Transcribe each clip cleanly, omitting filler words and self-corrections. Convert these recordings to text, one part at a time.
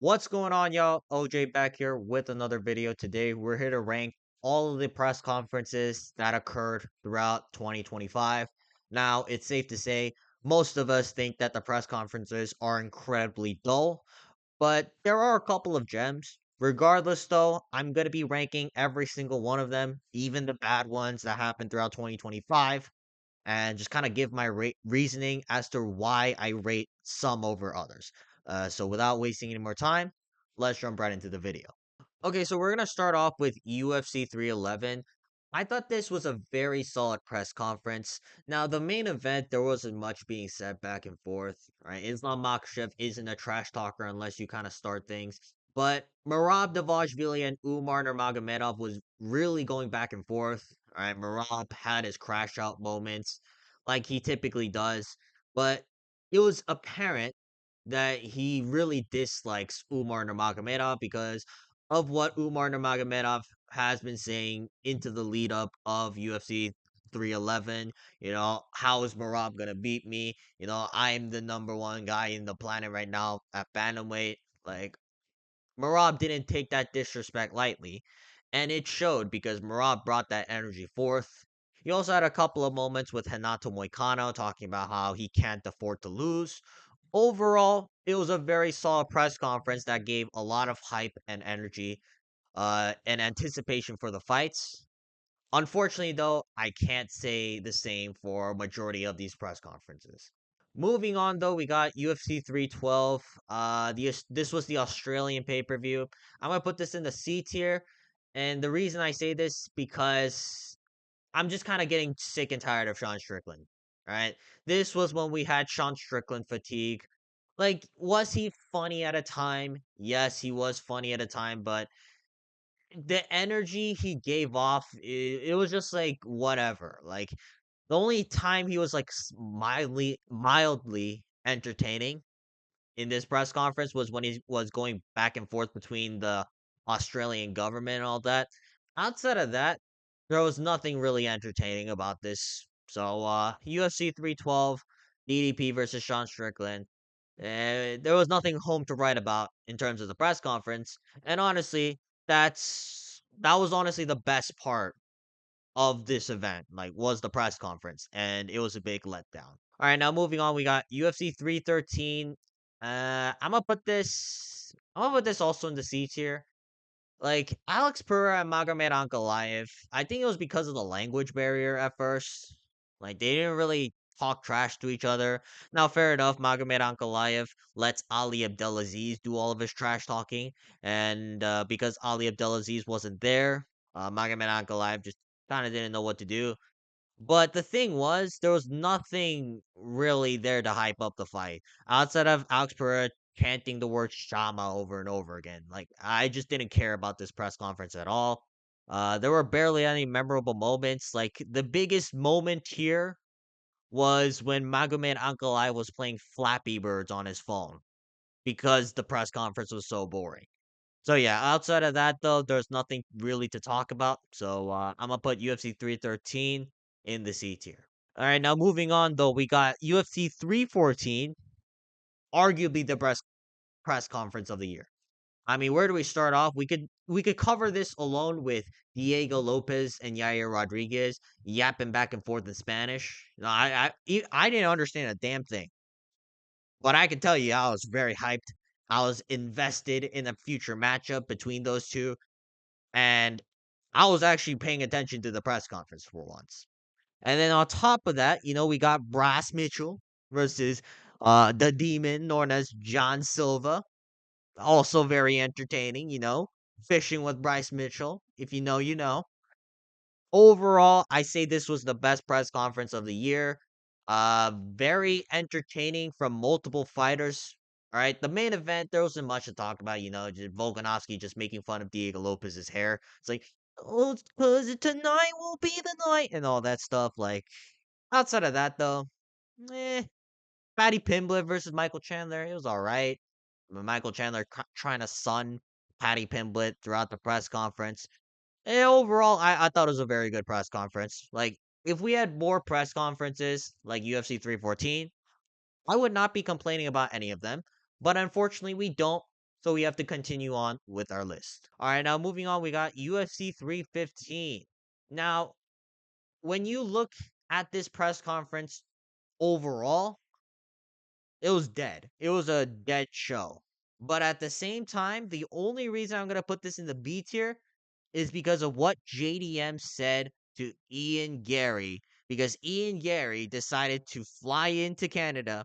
What's going on, y'all? OJ back here with another video. Today, we're here to rank all of the press conferences that occurred throughout 2025. Now, it's safe to say most of us think that the press conferences are incredibly dull, but there are a couple of gems. Regardless, though, I'm going to be ranking every single one of them, even the bad ones that happened throughout 2025, and just kind of give my reasoning as to why I rate some over others. So without wasting any more time, let's jump right into the video. Okay, so we're gonna start off with UFC 311. I thought this was a very solid press conference. Now, the main event, there wasn't much being said back and forth, right? Islam Makhachev isn't a trash talker unless you kind of start things. But Merab Dvalishvili and Umar Nurmagomedov was really going back and forth. Right, Merab had his crash out moments, like he typically does, but it was apparent that he really dislikes Umar Nurmagomedov because of what Umar Nurmagomedov has been saying into the lead up of UFC 311. How is Marab gonna beat me? I'm the number one guy in the planet right now at bantamweight. Like, Marab didn't take that disrespect lightly, and it showed because Marab brought that energy forth. He also had a couple of moments with Renato Moicano talking about how he can't afford to lose. Overall, it was a very solid press conference that gave a lot of hype and energy, and anticipation for the fights. Unfortunately, though, I can't say the same for a majority of these press conferences. Moving on, though, we got UFC 312. This was the Australian pay per view. I'm gonna put this in the C tier, and the reason I say this because I'm just kind of getting sick and tired of Sean Strickland. Right? This was when we had Sean Strickland fatigue. Like, was he funny at a time? Yes, he was funny at a time, but the energy he gave off, it was just like whatever. Like, the only time he was like mildly entertaining in this press conference was when he was going back and forth between the Australian government and all that. Outside of that, there was nothing really entertaining about this. So UFC 312, DDP versus Sean Strickland. There was nothing home to write about in terms of the press conference, and honestly, that was honestly the best part of this event, like, was the press conference, and it was a big letdown. All right, now moving on, we got UFC 313. I'm gonna put this also in the C tier. Like, Alex Pereira and Magomed Ankalaev, I think it was because of the language barrier at first. Like, they didn't really talk trash to each other. Now, fair enough, Magomed Ankalaev lets Ali Abdelaziz do all of his trash talking, and because Ali Abdelaziz wasn't there, Magomed Ankalaev just kind of didn't know what to do. But the thing was, there was nothing really there to hype up the fight outside of Alex Pereira chanting the word Shama over and over again. Like, I just didn't care about this press conference at all. There were barely any memorable moments. Like, the biggest moment here was when Magomed Ankalaev was playing Flappy Birds on his phone because the press conference was so boring. So yeah, outside of that though, there's nothing really to talk about. So I'm gonna put UFC 313 in the C tier. All right, now moving on though, we got UFC 314, arguably the best press conference of the year. I mean, where do we start off? We could cover this alone with Diego Lopez and Yair Rodriguez yapping back and forth in Spanish. No, I didn't understand a damn thing, but I can tell you, I was very hyped. I was invested in a future matchup between those two, and I was actually paying attention to the press conference for once. And then on top of that, we got Bryce Mitchell versus the demon known as John Silva. Also very entertaining, fishing with Bryce Mitchell. If you know, you know. Overall, I say this was the best press conference of the year. Very entertaining from multiple fighters. All right, the main event, there wasn't much to talk about, just Volkanovski just making fun of Diego Lopez's hair. It's like, oh, because tonight will be the night, and all that stuff. Like, outside of that, though, eh, Fatty Pimblett versus Michael Chandler, it was all right. Michael Chandler trying to sun Patty Pimblett throughout the press conference. Overall, I thought it was a very good press conference. Like, if we had more press conferences like UFC 314, I would not be complaining about any of them. But unfortunately, we don't. So we have to continue on with our list. All right, now moving on, we got UFC 315. Now, when you look at this press conference overall, it was dead. It was a dead show. But at the same time, the only reason I'm going to put this in the B tier is because of what JDM said to Ian Gary. Because Ian Gary decided to fly into Canada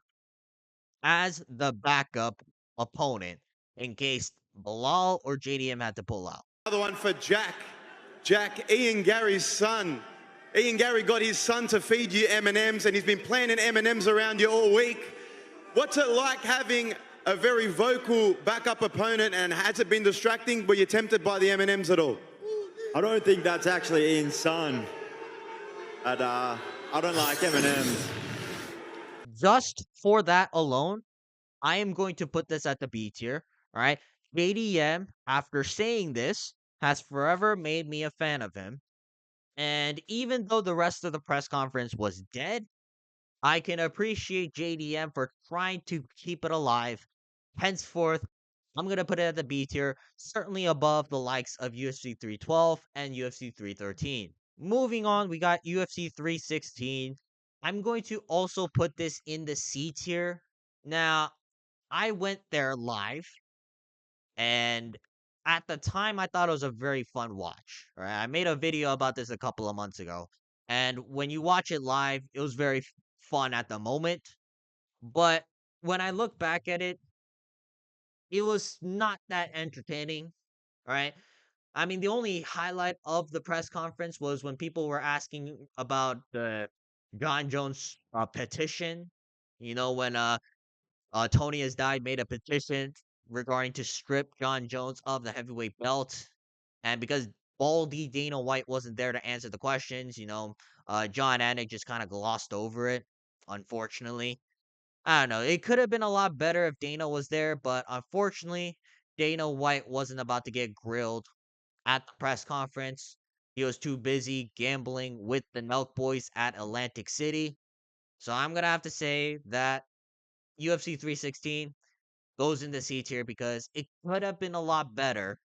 as the backup opponent in case Bilal or JDM had to pull out. Another one for Jack. Jack, Ian Gary's son. Ian Gary got his son to feed you M&Ms, and he's been planting M&Ms around you all week. What's it like having a very vocal backup opponent, and has it been distracting? Were you tempted by the M&Ms at all? I don't think that's actually Ian's son. And I don't like M&Ms. Just for that alone, I am going to put this at the B tier. All right. JDM, after saying this, has forever made me a fan of him. And even though the rest of the press conference was dead, I can appreciate JDM for trying to keep it alive. Henceforth, I'm going to put it at the B tier, certainly above the likes of UFC 312 and UFC 313. Moving on, we got UFC 316. I'm going to also put this in the C tier. Now, I went there live, and at the time, I thought it was a very fun watch. Right? I made a video about this a couple of months ago, and when you watch it live, it was very fun at the moment. But when I look back at it, it was not that entertaining. Right? I mean, the only highlight of the press conference was when people were asking about the John Jones petition. You know, when Tony has died, made a petition regarding to strip John Jones of the heavyweight belt. And because Baldy Dana White wasn't there to answer the questions, John Anik just kind of glossed over it, unfortunately. I don't know. It could have been a lot better if Dana was there, but unfortunately, Dana White wasn't about to get grilled at the press conference. He was too busy gambling with the Nelk Boys at Atlantic City. So I'm going to have to say that UFC 316 goes into C tier because it could have been a lot better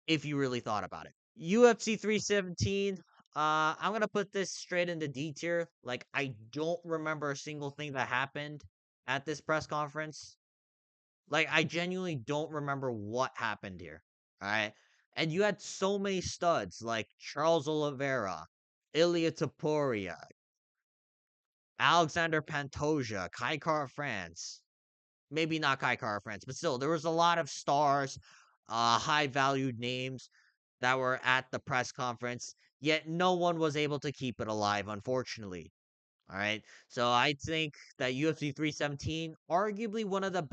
if you really thought about it. UFC 317, I'm gonna put this straight into D tier. Like, I don't remember a single thing that happened at this press conference. Like, I genuinely don't remember what happened here. All right. And you had so many studs like Charles Oliveira, Ilya Taporia, Alexander Pantoja, Kai Kara France. Maybe not Kai Kara France, but still, there was a lot of stars, high valued names that were at the press conference, yet no one was able to keep it alive, unfortunately. All right. So I think that UFC 317, arguably one of the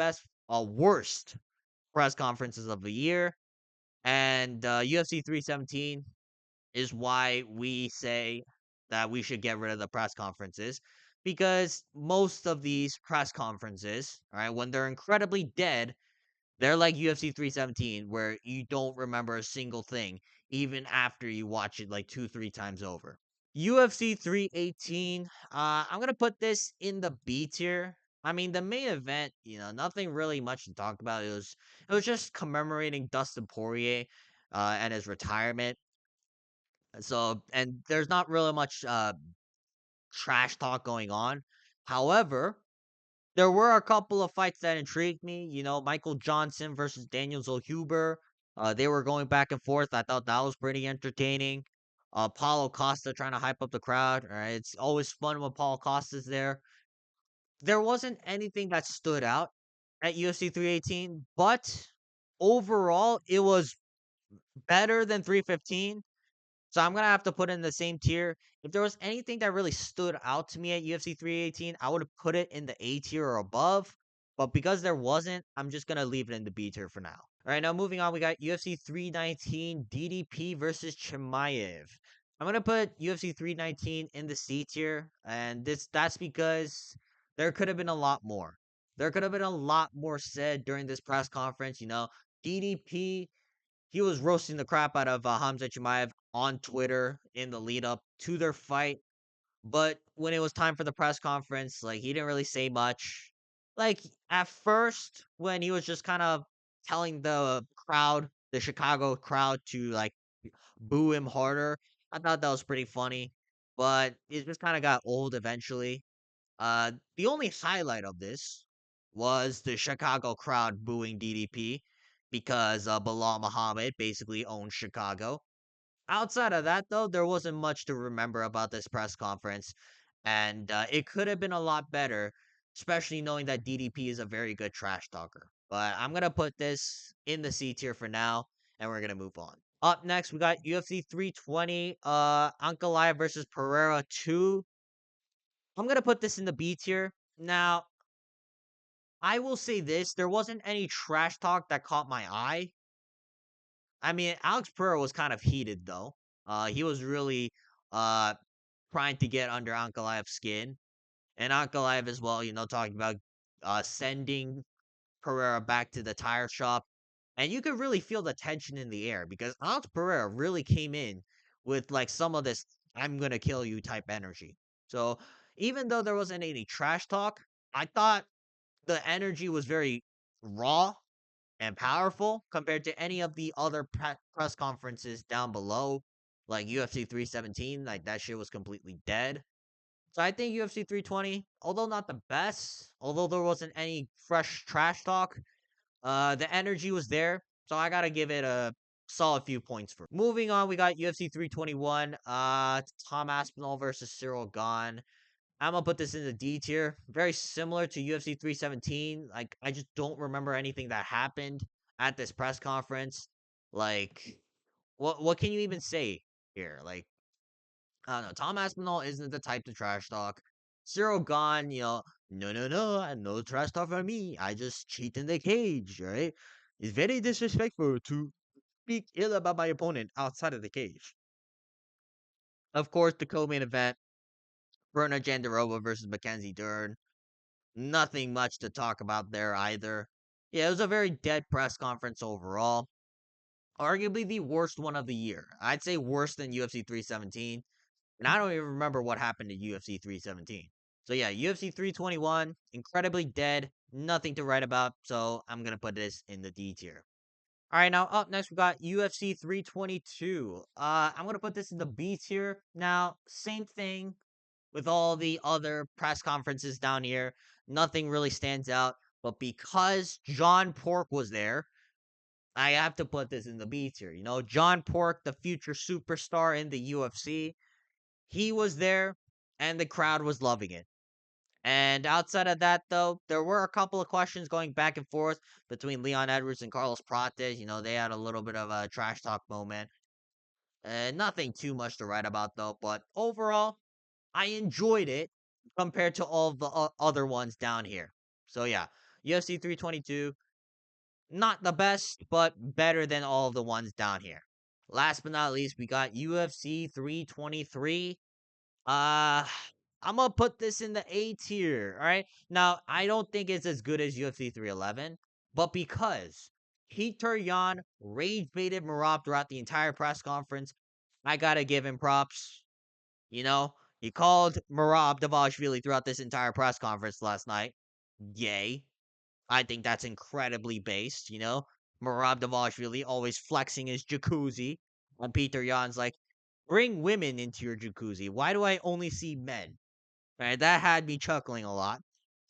worst press conferences of the year. And UFC 317 is why we say that we should get rid of the press conferences, because most of these press conferences, all right, when they're incredibly dead, they're like UFC 317, where you don't remember a single thing, even after you watch it like 2, 3 times over. UFC 318, I'm gonna put this in the B tier. I mean, the main event, nothing really much to talk about. It was just commemorating Dustin Poirier, and his retirement. So, and there's not really much trash talk going on. However, there were a couple of fights that intrigued me. Michael Johnson versus Daniel Zellhuber. They were going back and forth. I thought that was pretty entertaining. Paulo Costa trying to hype up the crowd. All right, it's always fun when Paulo Costa's there. There wasn't anything that stood out at UFC 318, but overall, it was better than 315. So I'm gonna have to put it in the same tier. If there was anything that really stood out to me at UFC 318, I would have put it in the A tier or above. But because there wasn't, I'm just gonna leave it in the B tier for now. All right, now moving on, we got UFC 319 DDP versus Chimaev. I'm gonna put UFC 319 in the C tier, and that's because there could have been a lot more. There could have been a lot more said during this press conference. DDP, he was roasting the crap out of Hamza Chimaev on Twitter in the lead up to their fight. But when it was time for the press conference, like, he didn't really say much. Like, at first, when he was just kind of telling the crowd, the Chicago crowd, to like boo him harder. I thought that was pretty funny, but it just kind of got old eventually. The only highlight of this was the Chicago crowd booing DDP because Bilal Muhammad basically owns Chicago. Outside of that, though, there wasn't much to remember about this press conference, and it could have been a lot better, especially knowing that DDP is a very good trash talker. But I'm gonna put this in the C tier for now, and we're gonna move on. Up next, we got UFC 320, Ankalaev versus Pereira 2. I'm gonna put this in the B tier. Now, I will say this: there wasn't any trash talk that caught my eye. I mean, Alex Pereira was kind of heated though. He was really uh trying to get under Ankalaev's skin. And Ankalaev as well, talking about sending Pereira back to the tire shop. And you could really feel the tension in the air because Alex Pereira really came in with like some of this "I'm gonna kill you" type energy. So even though there wasn't any trash talk, I thought the energy was very raw and powerful compared to any of the other press conferences down below, like UFC 317. Like that shit was completely dead. So I think UFC 320, although not the best, although there wasn't any fresh trash talk, the energy was there. So I gotta give it a solid few points for. Moving on, we got UFC 321. Tom Aspinall versus Cyril Gahn. I'm gonna put this in the D tier. Very similar to UFC 317. Like, I just don't remember anything that happened at this press conference. Like, what can you even say here? Like, I don't know. Tom Aspinall isn't the type to trash talk. Cyril Gahn, no, no, no, no trash talk for me. I just cheat in the cage, right? It's very disrespectful to speak ill about my opponent outside of the cage. Of course, the co-main event, Berna Jandarova versus Mackenzie Dern. Nothing much to talk about there either. Yeah, it was a very dead press conference overall. Arguably the worst one of the year. I'd say worse than UFC 317. And I don't even remember what happened to UFC 317. So yeah, UFC 321, incredibly dead. Nothing to write about. So I'm going to put this in the D tier. All right, now up next we got UFC 322. I'm going to put this in the B tier. Now, same thing with all the other press conferences down here. Nothing really stands out. But because John Pork was there, I have to put this in the B tier. John Pork, the future superstar in the UFC, he was there and the crowd was loving it. And outside of that, though, there were a couple of questions going back and forth between Leon Edwards and Carlos Prates. They had a little bit of a trash talk moment. Nothing too much to write about, though. But overall, I enjoyed it compared to all the other ones down here. So yeah, UFC 322, not the best, but better than all of the ones down here. Last but not least, we got UFC 323. Uh, I'm gonna put this in the A tier. All right. Now, I don't think it's as good as UFC 311, but because Peter Yan rage baited Marab throughout the entire press conference, I gotta give him props. You know, he called Marab Davashvili throughout this entire press conference last night. Yay. I think that's incredibly based. Marab Davashvili always flexing his jacuzzi. And Peter Yan's like, bring women into your jacuzzi. Why do I only see men? Right? That had me chuckling a lot.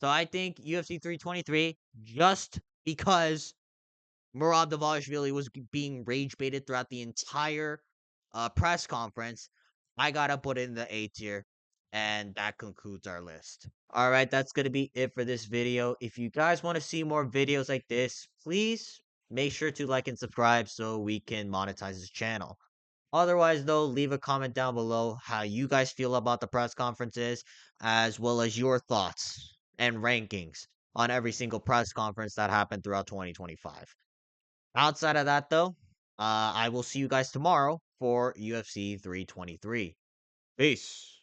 So I think UFC 323, just because Murad Davashvili was being rage baited throughout the entire press conference, I gotta put it in the A tier. And that concludes our list. All right, that's gonna be it for this video. If you guys want to see more videos like this, please make sure to like and subscribe so we can monetize this channel. Otherwise, though, leave a comment down below how you guys feel about the press conferences, as well as your thoughts and rankings on every single press conference that happened throughout 2025. Outside of that, though, I will see you guys tomorrow for UFC 323. Peace.